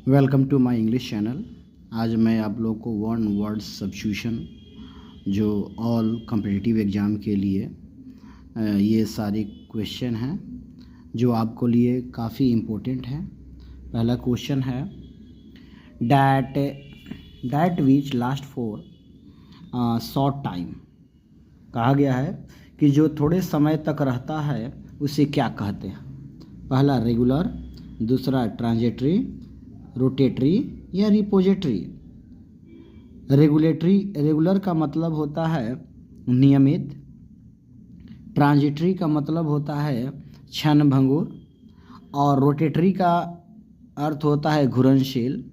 Welcome to my English channel. आज मैं आप लोग को वन वर्ड सब्स्टिट्यूशन जो ऑल कॉम्पिटिटिव एग्ज़ाम के लिए ये सारे क्वेश्चन हैं जो आपको लिए काफ़ी इम्पोर्टेंट हैं। पहला क्वेश्चन है that which last for short time. कहा गया है कि जो थोड़े समय तक रहता है उसे क्या कहते हैं। पहला रेगुलर, दूसरा ट्रांजिटरी, रोटेटरी या रिपोजिटरी। रेगुलर का मतलब होता है नियमित, ट्रांजिटरी का मतलब होता है क्षणभंगुर और रोटेटरी का अर्थ होता है घूर्णनशील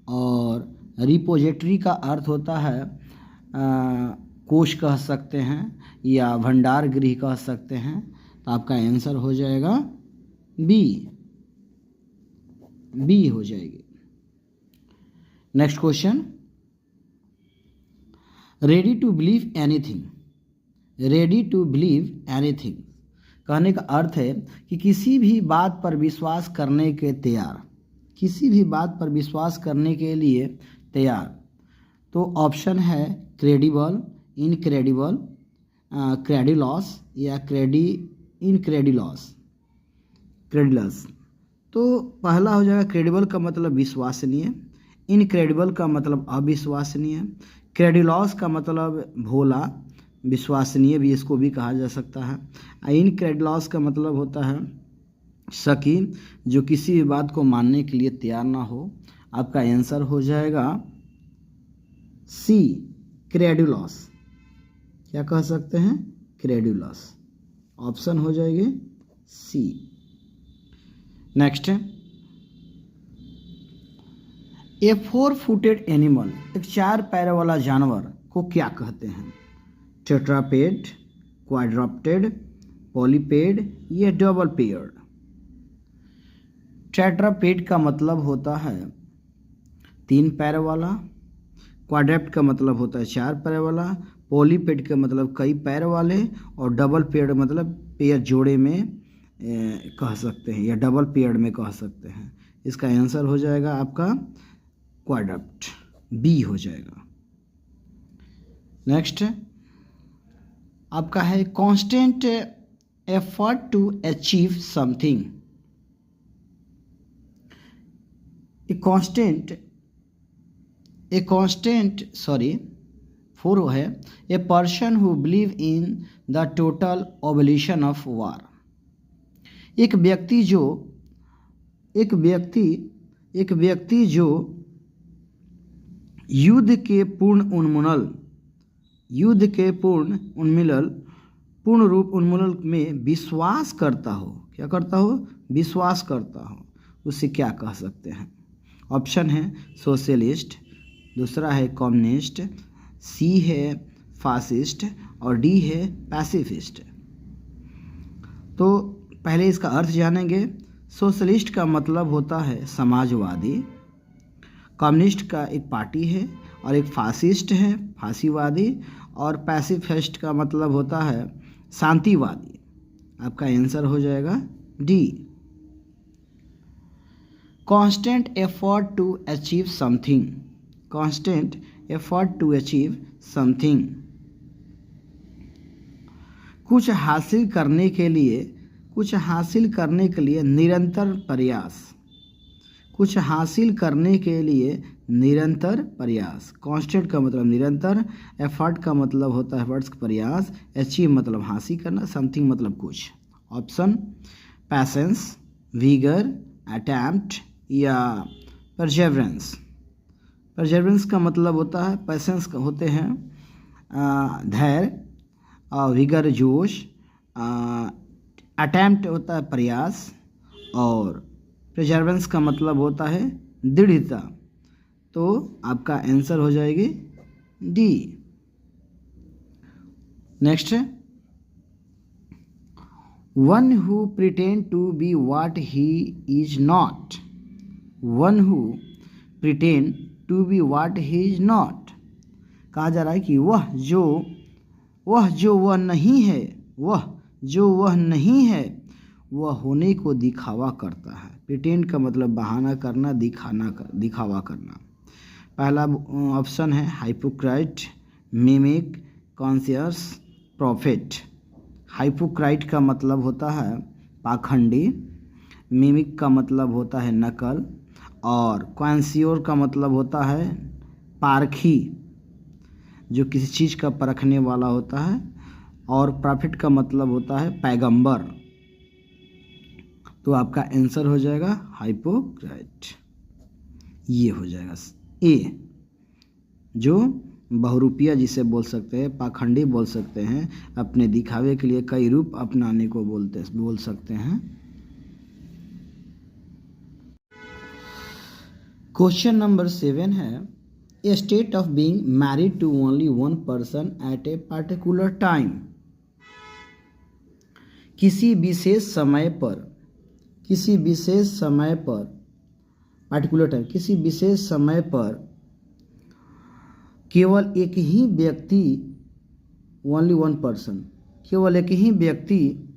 और रिपोजिटरी का अर्थ होता है कोश कह सकते हैं या भंडार गृह कह सकते हैं। तो आपका आंसर हो जाएगा बी हो जाएगी। Next question, ready to believe anything. Ready to believe anything कहने का अर्थ है कि किसी भी बात पर विश्वास करने के तैयार, किसी भी बात पर विश्वास करने के लिए तैयार। तो ऑप्शन है क्रेडिबल, इनक्रेडिबल, क्रेडिलॉस या क्रेडिलस। तो पहला हो जाएगा क्रेडिबल का मतलब विश्वसनीय, इनक्रेडिबल का मतलब अविश्वसनीय, क्रेडिलॉस का मतलब भोला, विश्वसनीय भी इसको भी कहा जा सकता है। इनक्रेडिलॉस का मतलब होता है शकी, जो किसी भी बात को मानने के लिए तैयार ना हो। आपका आंसर हो जाएगा सी, क्रेडुलॉस। क्या कह सकते हैं? क्रेडुलॉस। ऑप्शन हो जाएगी सी। नेक्स्ट है ए 4-footed एनिमल, एक 4 पैर वाला जानवर को क्या कहते हैं? टेट्रापेड, क्वाड्रप्टेड, पॉलीपेड या डबल पेयर्ड। टेट्रापेड का मतलब होता है 3 पैर वाला, क्वाड्रप्ट का मतलब होता है 4 पैर वाला, पॉलीपेड का मतलब कई पैर वाले और डबल पेयर्ड मतलब पेयर जोड़े में कह सकते हैं या डबल पेयर्ड में कह सकते हैं। इसका आंसर हो जाएगा आपका क्वाड्रप्ट, बी हो जाएगा। नेक्स्ट आपका है constant effort to achieve something. For है a person who believe in the total abolition of war. एक व्यक्ति जो युद्ध के पूर्ण रूप उन्मूलन में विश्वास करता हो। क्या करता हो? विश्वास करता हो। उसे क्या कह सकते हैं? ऑप्शन है सोशलिस्ट, दूसरा है कम्युनिस्ट, सी है फासिस्ट और डी है पैसिफिस्ट। तो पहले इसका अर्थ जानेंगे। सोशलिस्ट का मतलब होता है समाजवादी, कम्युनिस्ट का एक पार्टी है और एक फासिस्ट है फांसीवादी, और पैसिफिस्ट का मतलब होता है शांतिवादी। आपका आंसर हो जाएगा D, constant effort to achieve something. Constant effort to achieve something, कुछ हासिल करने के लिए निरंतर प्रयास, कुछ हासिल करने के लिए निरंतर प्रयास। कांस्टेंट का मतलब निरंतर, एफर्ट का मतलब होता है एफर्ट्स प्रयास, अचीव मतलब हासिल करना, समथिंग मतलब कुछ। ऑप्शन पैशंस, विगर, अटेम्प्ट या परसेवरेंस। परसेवरेंस का मतलब होता है, पैशंस होते हैं धैर्य, विगर जोश, अटेम्प्ट होता है प्रयास और परसेवरेंस का मतलब होता है दृढ़ता। तो आपका आंसर हो जाएगी D. Next, one who pretend to be what he is not. One who pretend to be what he is not. कहा जा रहा है कि वह नहीं है, वह होने को दिखावा करता है। प्रिटेंड का मतलब बहाना करना, दिखावा करना। पहला ऑप्शन है हाइपोक्राइट, मिमिक, कॉन्शियस, प्रॉफिट। हाइपोक्राइट का मतलब होता है पाखंडी, मिमिक का मतलब होता है नकल, और कॉन्शियर का मतलब होता है पारखी, जो किसी चीज़ का परखने वाला होता है, और प्रॉफिट का मतलब होता है पैगंबर। तो आपका आंसर हो जाएगा हाइपोक्राइट, ये हो जाएगा ए, जो बहुरूपिया जिसे बोल सकते हैं, पाखंडी बोल सकते हैं, अपने दिखावे के लिए कई रूप अपनाने को बोल सकते हैं। क्वेश्चन नंबर 7 है, a state of being married to only one person at a particular time. किसी विशेष समय पर पार्टिकुलर टाइम, किसी विशेष समय पर केवल एक ही व्यक्ति, ओनली वन पर्सन, केवल एक ही व्यक्ति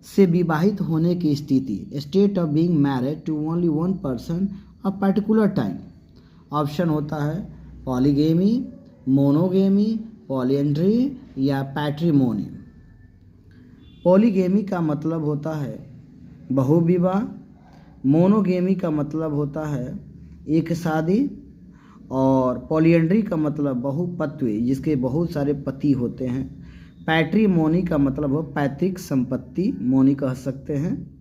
से विवाहित होने की स्थिति, state of being married to only one person a particular time. Option होता है पॉलीगेमी, मोनोगेमी, पॉलीएंड्री या पैट्रिमोनी। पॉलीगेमी का मतलब होता है बहुविवाह, मोनोगेमी का मतलब होता है एक शादी, और पॉलीएंड्री का मतलब बहुपत्वी, जिसके बहुत सारे पति होते हैं। पैट्रिमोनी का मतलब हो पैतृक संपत्ति, मोनी कह सकते हैं।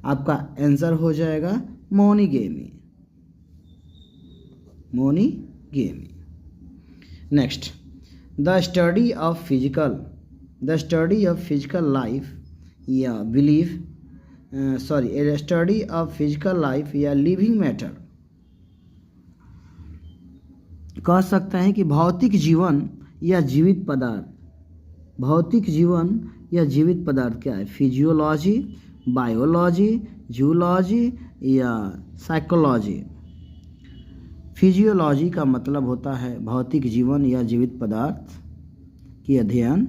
आपका आंसर हो जाएगा monogamy. Next, the study of physical life या belief, a study of physical life या लिविंग मैटर। कह सकते हैं कि भौतिक जीवन या जीवित पदार्थ क्या है? फिजियोलॉजी, बायोलॉजी, जूलॉजी या साइकोलॉजी। फिजियोलॉजी का मतलब होता है भौतिक जीवन या जीवित पदार्थ की अध्ययन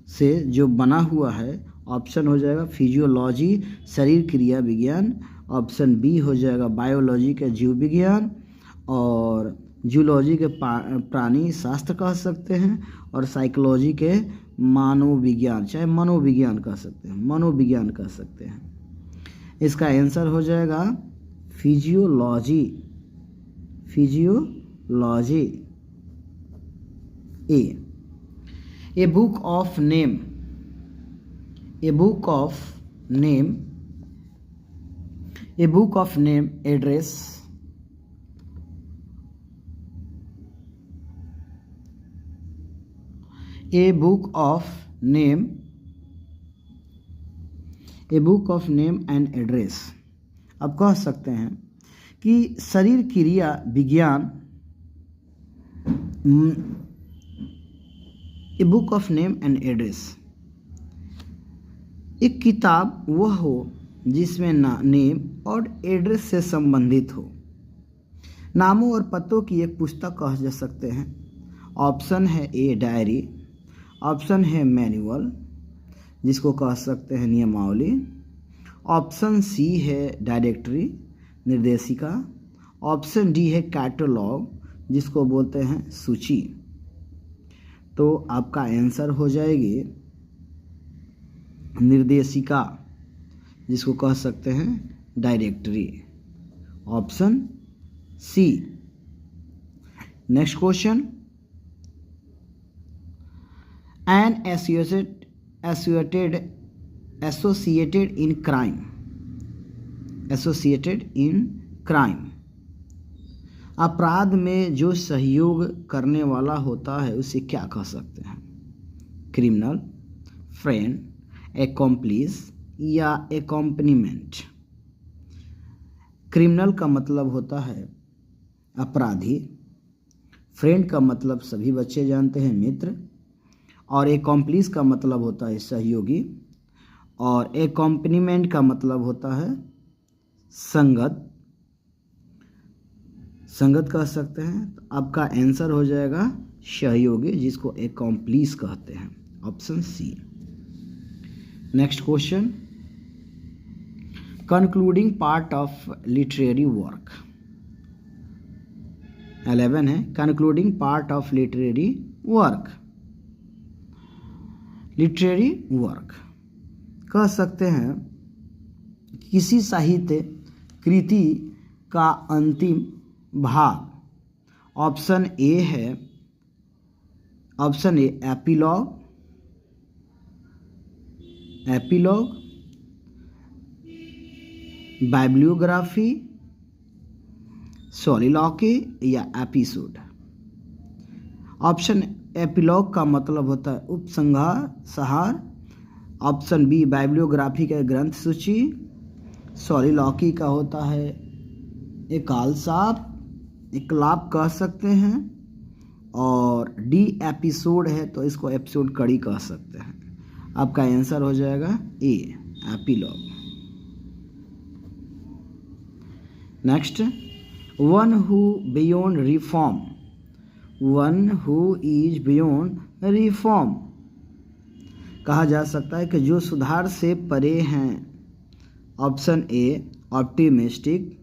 से जो बना हुआ है। ऑप्शन हो जाएगा फिजियोलॉजी, शरीर क्रिया विज्ञान। ऑप्शन बी हो जाएगा बायोलॉजी का जीव विज्ञान, और जूलॉजी के प्राणी शास्त्र कह सकते हैं, और साइकोलॉजी के मानवविज्ञान, चाहे मनोविज्ञान कह सकते हैं, इसका आंसर हो जाएगा physiology. A book of name, address, a book of name and address. अब कह सकते हैं कि शरीर क्रिया विज्ञान, a book of name and address, एक किताब वह हो जिसमें नेम और एड्रेस से संबंधित हो। नामों और पतों की एक पुस्तक कह जा सकते हैं। ऑप्शन है ए डायरी, ऑप्शन है मैनुअल, जिसको कह सकते हैं नियमावली। ऑप्शन सी है डायरेक्टरी, निर्देशिका। ऑप्शन डी है कैटलॉग, जिसको बोलते हैं सूची। तो आपका आंसर हो जाएगी निर्देशिका, जिसको कह सकते हैं directory. Option C. Next question, an associated in crime, अपराध में जो सहयोग करने वाला होता है उसे क्या कह सकते हैं? क्रिमिनल, फ्रेंड, एक्कॉम्प्लिस या एक्कॉम्पनीमेंट। क्रिमिनल का मतलब होता है अपराधी, फ्रेंड का मतलब सभी बच्चे जानते हैं मित्र, और एक्कॉम्प्लिस का मतलब होता है सहयोगी, और एक्कॉम्पनीमेंट का मतलब होता है संगत कह सकते हैं। तो आपका आंसर हो जाएगा सहयोगी, जिसको एक्कॉम्प्लिस कहते हैं। Option C. Next question, concluding part of literary work. 11 है concluding part of literary work. Literary work कह सकते हैं किसी साहित्य कृति का अंतिम भाग। ऑप्शन ए है, ऑप्शन ए एपिलॉग, एपिलॉग, बाइब्लियोग्राफी, सॉलिलॉकी या एपिसोड। ऑप्शन एपिलॉग का मतलब होता है उपसंहार। ऑप्शन बी बाइब्लियोग्राफी का ग्रंथ सूची। सॉलिलॉकी का होता है एकलाप कह सकते हैं। और डी एपिसोड है तो इसको एपिसोड कड़ी कह सकते हैं। आपका आंसर हो जाएगा a epilogue. Next, one who beyond reform. One who is beyond reform कहा जा सकता है कि जो सुधार से परे हैं। ऑप्शन ए ऑप्टिमिस्टिक,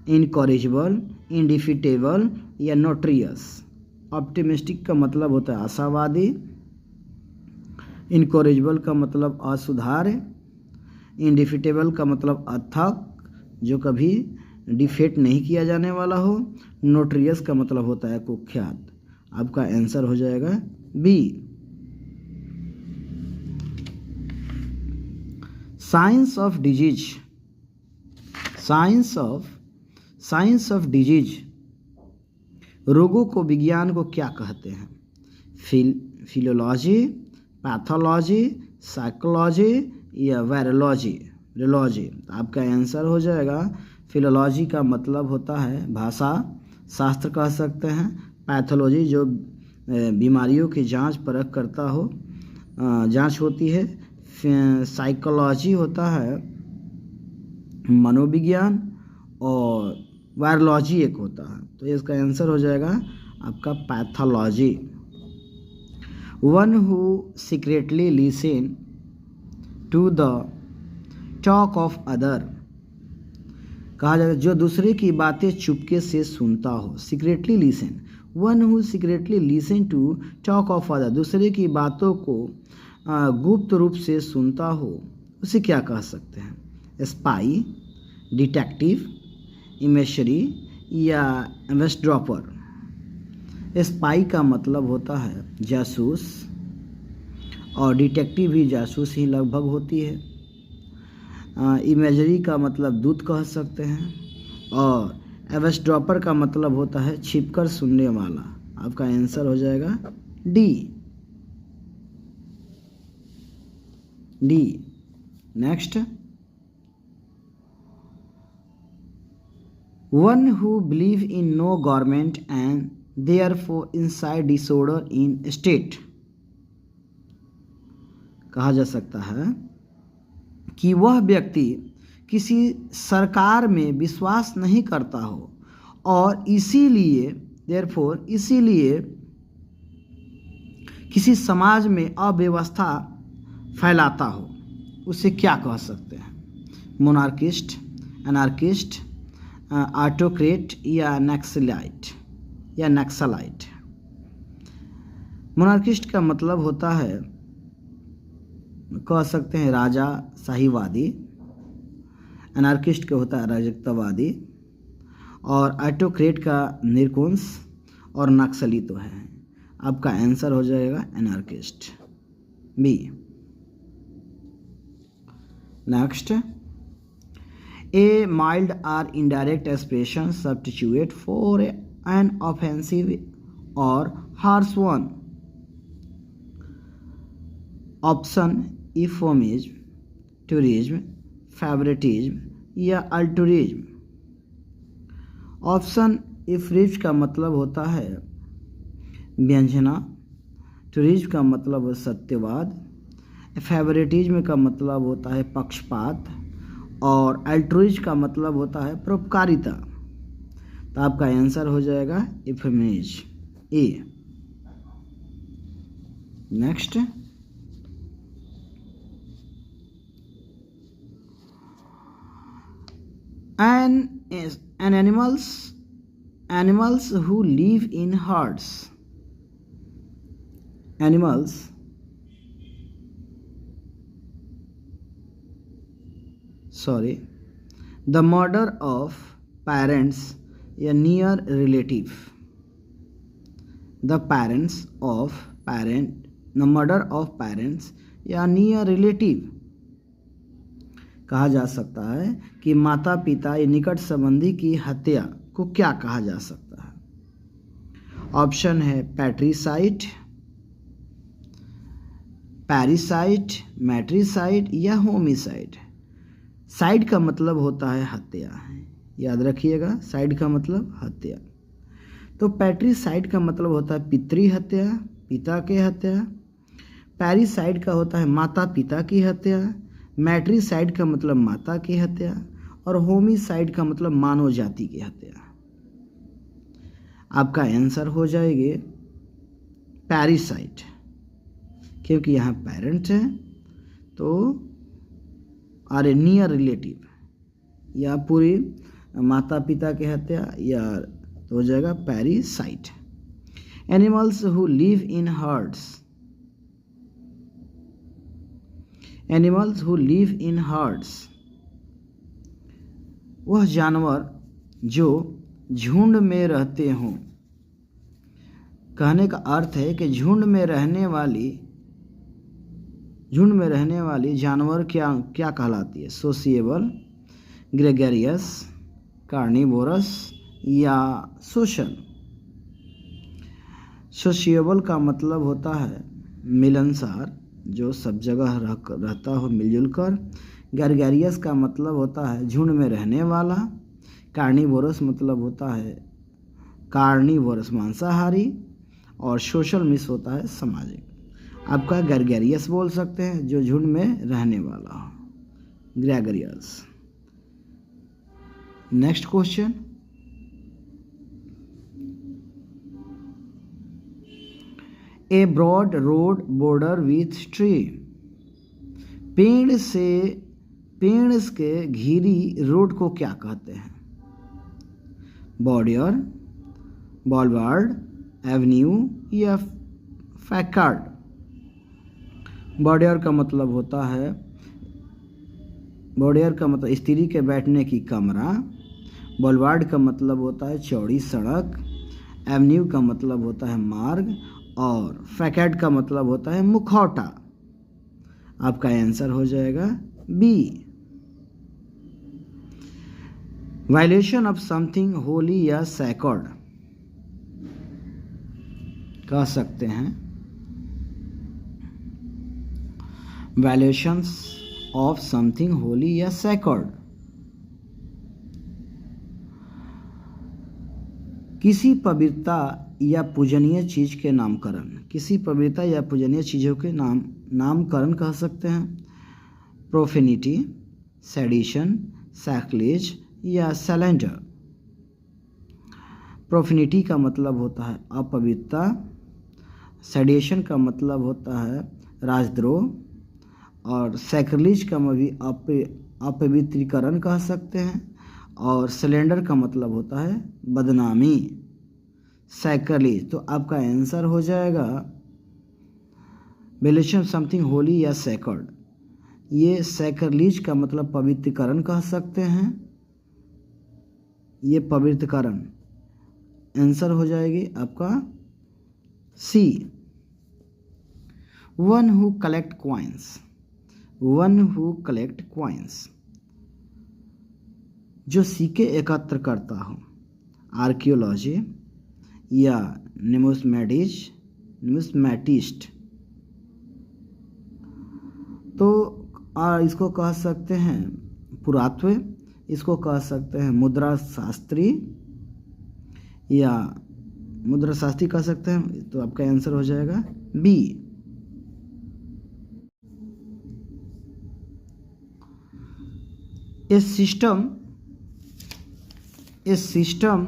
इनकॉरेजेबल, इंडिफिटेबल या नोट्रियस। ऑप्टिमिस्टिक का मतलब होता है आशावादी, इनकॉरेजेबल का मतलब असुधार्य, इंडिफिटेबल का मतलब अथक जो कभी डिफेट नहीं किया जाने वाला हो, नोट्रियस का मतलब होता है कुख्यात। आपका आंसर हो जाएगा B. Science of disease. Science of disease रोगों को विज्ञान को क्या कहते हैं? फिलोलॉजी, पैथोलॉजी, साइकोलॉजी या वायरोलॉजी। आपका आंसर हो जाएगा फिलोलॉजी का मतलब होता है भाषा शास्त्र कह सकते हैं। पैथोलॉजी जो बीमारियों की जांच परख करता हो, जांच होती है। साइकोलॉजी होता है मनोविज्ञान और वायरोलॉजी एक होता है। तो इसका आंसर हो जाएगा आपका pathology. One who secretly listen to the talk of other कहा जाएगा जो दूसरे की बातें चुपके से सुनता हो। Secretly listen, one who secretly listen to talk of other दूसरे की बातों को गुप्त रूप से सुनता हो, उसे क्या कह सकते हैं? स्पाई, डिटेक्टिव, इमेशरी या एवेसड्रॉपर। स्पाई का मतलब होता है जासूस और डिटेक्टिव भी जासूस ही लगभग होती है। इमेजरी का मतलब दूत कह सकते हैं और एवेसड्रॉपर का मतलब होता है छिपकर सुनने वाला। आपका आंसर हो जाएगा D. Next, one who believe in no government and therefore inside disorder in state कहा जा सकता है कि वह व्यक्ति किसी सरकार में विश्वास नहीं करता हो और इसीलिए किसी समाज में अव्यवस्था फैलाता हो, उसे क्या कह सकते हैं? मोनार्किस्ट, एनार्किस्ट, ऑटोक्रेट या नक्सलाइट। मोनार्किस्ट का मतलब होता है कह सकते हैं राजा शाहीवादी। एनार्किस्ट का होता है अराजकतावादी और ऑटोक्रेट का निरकुंस और नक्सली तो है। आपका आंसर हो जाएगा anarchist B. Next, a mild or indirect expression substitute for an offensive or harsh one. Option euphemism, tourism, favouritism या अल्टुरिज्म। ऑप्शन इफ्रिज का मतलब होता है व्यंजना, टूरिज्म का मतलब है सत्यवाद, फेवरेटिज्म का मतलब होता है पक्षपात और अल्ट्रुइज्म का मतलब होता है परोपकारिता। तो आपका आंसर हो जाएगा euphemism A. Next, and animals who live in herds. Animals the murder of parents, a near relative. The murder of parents या near relative कहा जा सकता है कि माता पिता या निकट संबंधी की हत्या को क्या कहा जा सकता है? ऑप्शन है पैट्रिसाइड, पैरिसाइड, मैट्रिसाइड या होमिसाइड। साइड का मतलब होता है हत्या, याद रखिएगा, साइड का मतलब हत्या। तो पैट्रिसाइड का मतलब होता है पितृ हत्या, पिता के हत्या। पैरिसाइड का होता है माता पिता की हत्या। मैट्रिसाइड का मतलब माता की हत्या। और होमिसाइड का मतलब मानव जाति की हत्या। आपका आंसर हो जाएगी पैरिसाइड, क्योंकि यहाँ पेरेंट है तो आर ए नियर रिलेटिव या पूरी माता पिता की हत्या या तो हो जाएगा parricide. Animals who live in herds, animals who live in herds वह जानवर जो झुंड में रहते हों। कहने का अर्थ है कि झुंड में रहने वाली जानवर क्या कहलाती है? सोशिएबल, ग्रेगरियस, कार्निवोरस या सोशल। सोशिएबल का मतलब होता है मिलनसार, जो सब जगह रहता हो मिलजुल कर। ग्रेगरियस का मतलब होता है झुंड में रहने वाला। कार्निवोरस मतलब होता है कार्निवोरस मांसाहारी। और सोशल मिस होता है सामाजिक। आपका ग्रेगरियस बोल सकते हैं जो झुंड में रहने वाला हो, gregarious. Next question, a broad road border with tree. पेड़ के घिरी रोड को क्या कहते हैं? बॉर्डर, बॉलवार्ड, एवेन्यू या फैकार्ड। बॉर्डर का मतलब होता है स्त्री के बैठने की कमरा। बॉलवार्ड का मतलब होता है चौड़ी सड़क। एवेन्यू का मतलब होता है मार्ग। और फैकार्ड का मतलब होता है मुखौटा। आपका आंसर हो जाएगा B. Violation of something holy या सैक्रेड कह सकते हैं। वायलेशंस ऑफ समथिंग होली या सैक्रेड, किसी पवित्रता या पूजनीय चीज के नामकरण। किसी पवित्रता या पूजनीय चीजों के नामकरण कह सकते हैं। प्रोफेनिटी, सेडिशन, सैक्रिलेज या सैलेंडर। प्रोफेनिटी का मतलब होता है अपवित्रता। सेडिशन का मतलब होता है राजद्रोह। और सैक्रिलेज का भी अपवित्रीकरण कह सकते हैं। और सिलेंडर का मतलब होता है बदनामी। सैक्रिलेज, तो आपका आंसर हो जाएगा वायलेशन समथिंग होली या सैक्रेड। ये सैक्रिलेज का मतलब पवित्रीकरण कह सकते हैं। ये पवित्रकरण आंसर हो जाएगी आपका C. One who collect coins, one who collect coins, जो सिक्के एकत्र करता हो। आर्कियोलॉजी या न्यूमिस्मैटिस्ट। तो इसको कह सकते हैं पुरातत्व, इसको कह सकते हैं मुद्रा शास्त्री या मुद्रा शास्त्री कह सकते हैं। तो आपका आंसर हो जाएगा B. A system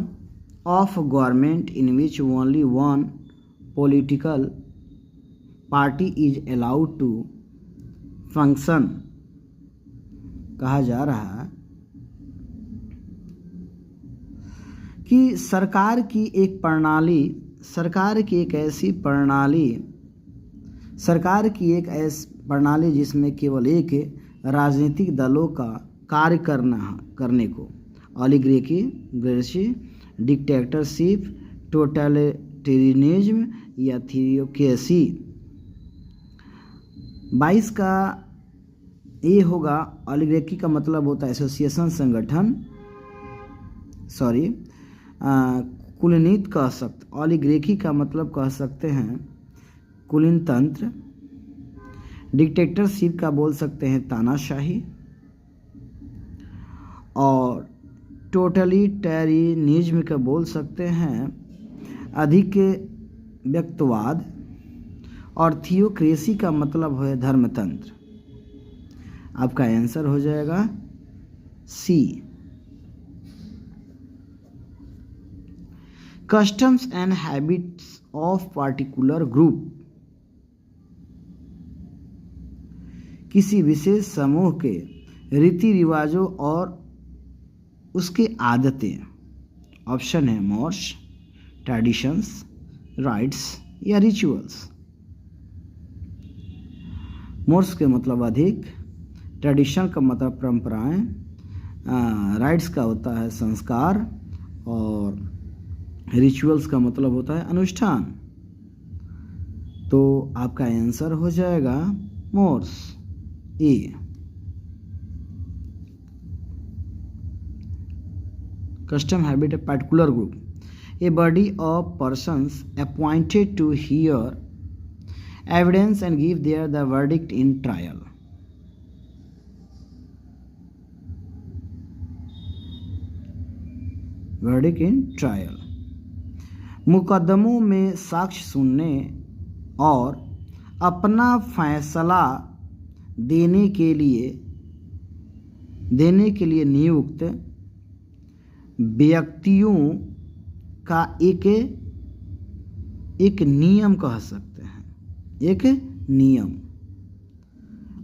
of government in which only one political party is allowed to function कहा जा रहा है। कि सरकार की एक प्रणाली, सरकार की एक ऐसी प्रणाली जिसमें केवल एक राजनीतिक दलों का कार्य करने को ओलिगार्की, डिक्टेटरशिप, टोटलिटेरियनिज्म या थियोक्रेसी। 22 का ये होगा। ओलिगार्की का मतलब होता है एसोसिएशन, संगठन, कुलीनता कह सकते। ओलिगार्की का मतलब कह सकते हैं कुलीन तंत्र। डिक्टेटरशिप का बोल सकते हैं तानाशाही, और टोटलिटेरियनिज्म का बोल सकते हैं अधिक व्यक्तिवाद, और थियोक्रेसी का मतलब है धर्मतंत्र। आपका आंसर हो जाएगा C. Customs and habits of particular group, किसी विशेष समूह के रीति रिवाजों और उसके आदतें। ऑप्शन है मॉर्स, ट्रेडिशंस, राइट्स या रिचुअल्स। मॉर्स के मतलब अधिक, ट्रेडिशन का मतलब परंपराएं, राइट्स का होता है संस्कार, और रिचुअल्स का मतलब होता है अनुष्ठान। तो आपका आंसर हो जाएगा Moore's, A. Custom habit a particular group, a body of persons appointed to hear evidence and give the verdict in trial. Verdict in trial. मुकदमों में साक्ष्य सुनने और अपना फैसला देने के लिए नियुक्त व्यक्तियों का एक नियम कह सकते हैं, एक नियम।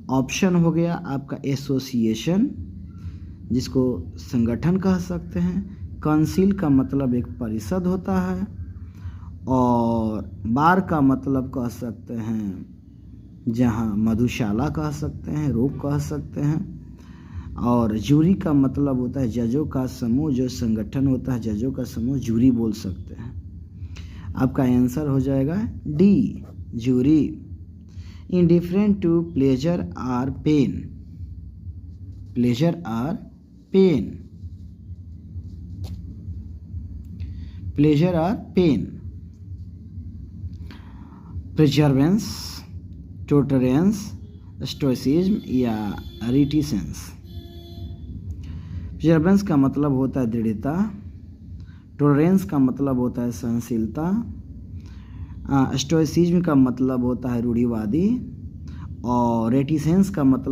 ऑप्शन हो गया आपका एसोसिएशन, जिसको संगठन कह सकते हैं। काउंसिल का मतलब एक परिषद होता है, और बार का मतलब कह सकते हैं जहाँ मधुशाला कह सकते हैं, रोग कह सकते हैं। और जूरी का मतलब होता है जजों का समूह, जो संगठन होता है जजों का समूह, जूरी बोल सकते हैं। आपका आंसर हो जाएगा D, jury. Indifferent to pleasure or pain, pleasure or pain, pleasure or pain. Perseverance, tolerance, stoicism या रिटिसेंस। प्रिजर्वेंस का मतलब होता है दृढ़ता, टोलरेंस का मतलब होता है सहनशीलता, स्टोइसिज्म का मतलब होता है रूढ़िवादी, और रेटिसेंस का मतलब